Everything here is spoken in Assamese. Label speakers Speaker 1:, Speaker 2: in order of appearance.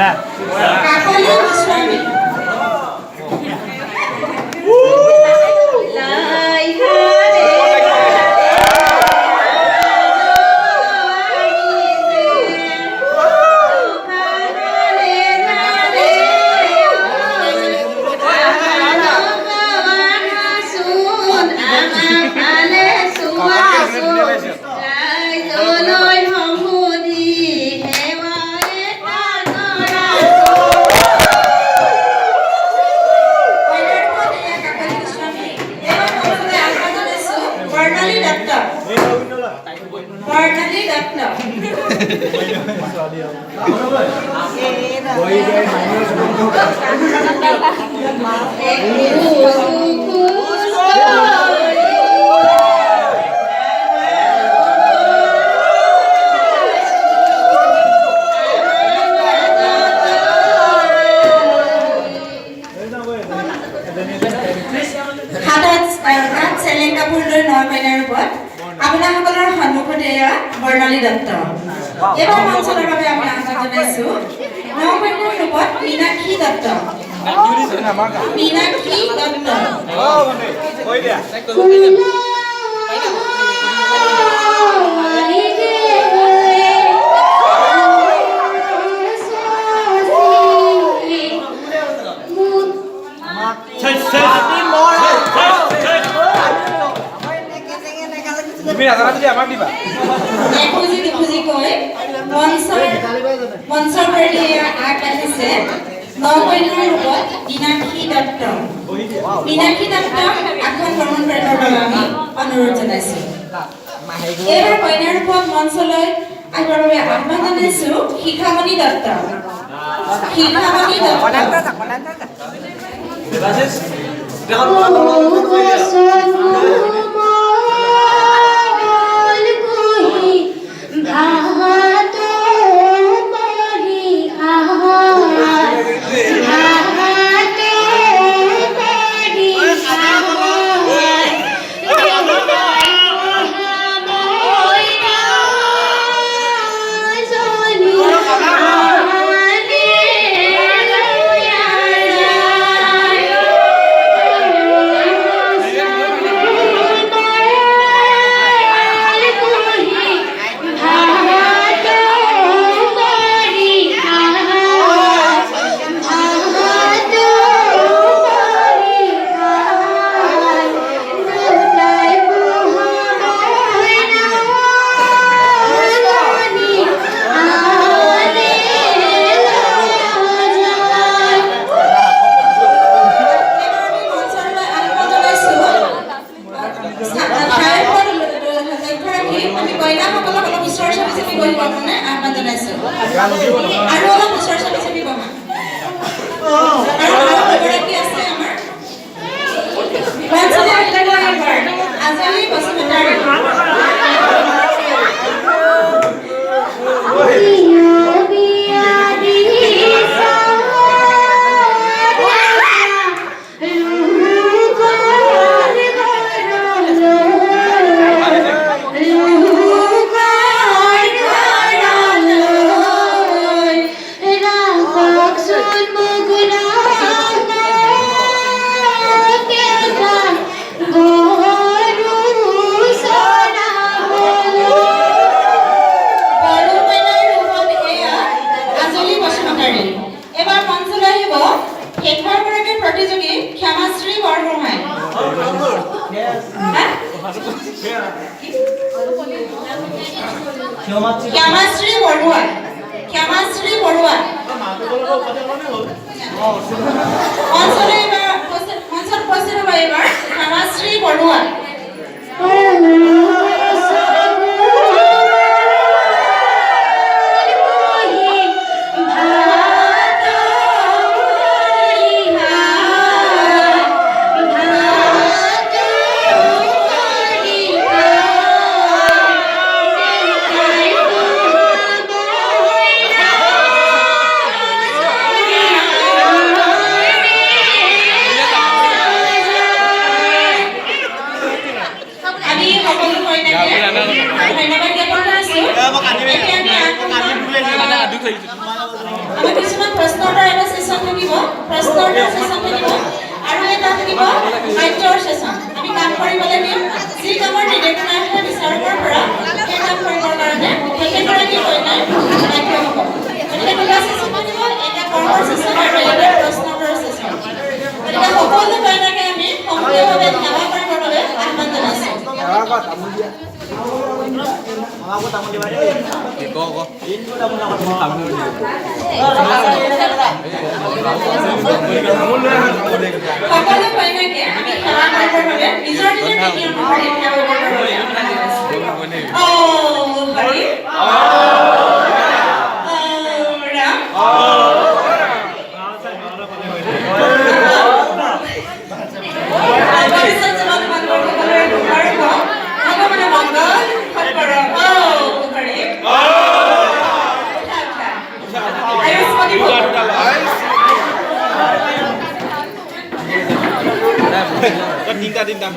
Speaker 1: Kakali Goswami. বৰ্ণালী দত্ত এবাৰ মঞ্চৰ বাবে আমি আহ্বান জনাইছো নৱকন্যাৰ ৰূপত মীনাক্ষী দত্ত
Speaker 2: তুমি নাজানা যদি আমাক দিবা
Speaker 1: এখুজি দিখুজি কৈ মঞ্চৰ পৰি আগবাঢ়িছে নৱকন্যাৰ ৰূপত মীনাক্ষী দত্ত আসন গ্ৰহণ কৰিবৰ বাবে আমি অনুৰোধ জনাইছো এইবাৰ কন্যাৰ ৰূপত মঞ্চলৈ আহিবৰ বাবে আহ্বান জনাইছো শিখামণি দত্ত প্ৰশ্নোত্তৰ এটা সেশন থাকিব প্ৰশ্নোত্তৰ সেশন থাকিব আৰু এটা থাকিব নাট্যৰ সেশন আমি কাম কৰিবলৈ দিম যি কামৰ ডিৰেক্টৰে বিচাৰকৰ পৰা সেই কাম কৰিবৰ কাৰণে প্ৰত্যেকগৰাকী কইনাই নাট্য হ'ব গতিকে দুটা সেশন থাকিব এটা কৰ্মৰ সেশন আৰু এটা প্ৰশ্নোত্তৰ সেশন গতিকে সকলো কইনাকে আমি সম্পূৰ্ণভাৱে সেৱা কৰিবৰ বাবে আহ্বান জনাইছোঁ সকলো কইনাকে আমি সেৱা কৰিবৰ বাবে নিজৰ নিজৰ নীতি অনুসৰি সেৱা কৰিবৰ বাবে হৰি ৰাম ভৱিষ্যত জীৱন মংগল সকলোৰে কুমাৰ হওক ভগৱানে মংগল কৰক হৰি আয়ুষ্মতি ভৱ
Speaker 2: তিনটা